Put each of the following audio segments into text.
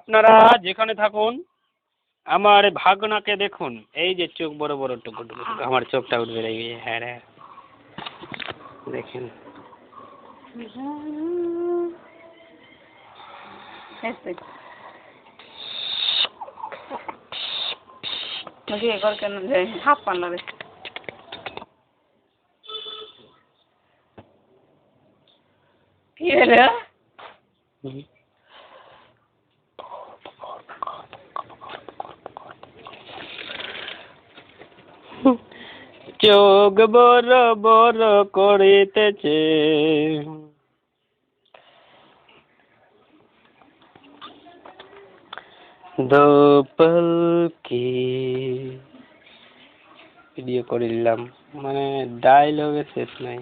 আপনারা যেখানে থাকুন আমার ভাগনাকে দেখুন, এই যে চোখ বড় বড় টুকু টুকু টুকু, আমার চোখটা উঠবে রেগে। হ্যাঁ রে, দেখেন হাফ পান্না কি রে চোখ বড় বড় করিতেছে, দো পল কি ভিডিও করে দিলাম, মানে ডায়লগের শেষ নাই,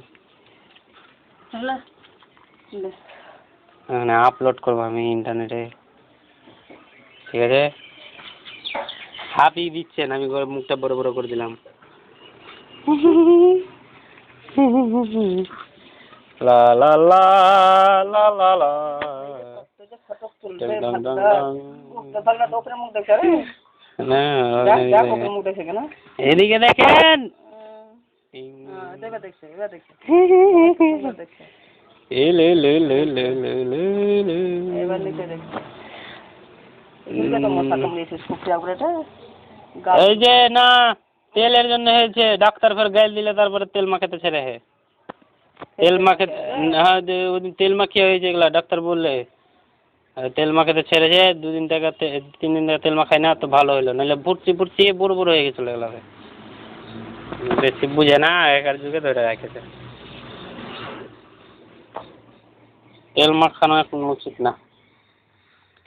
মানে আপলোড করবো আমি ইন্টারনেটে, ঠিক আছে? হাবি দিচ্ছেন, আমি মুখটা বড় বড় করে দিলাম। লা লা লা লা লা লা, এদিকে দেখেন, এই যে না তেলের জন্য হয়েছে, ডাক্তার ফের গাইল দিলে তারপরে তেল মাখাতে ছেড়ে হে, তেল মাখে, হ্যাঁ ওদিন তেল মাখিয়ে হয়েছে এগুলা, ডাক্তার বললে তেল মাখাতে ছেড়েছে, 2 দিন থেকে 3 দিন থেকে তেল মাখায় না, তো ভালো হইলো, নাহলে ফুটছি ফুটছি বুড়ো বুড়ো হয়ে গেছিল এগুলা, বেশি বুঝে না, একার যুগে ধরে রাখেছে, তেল মাখানো এখন উচিত না।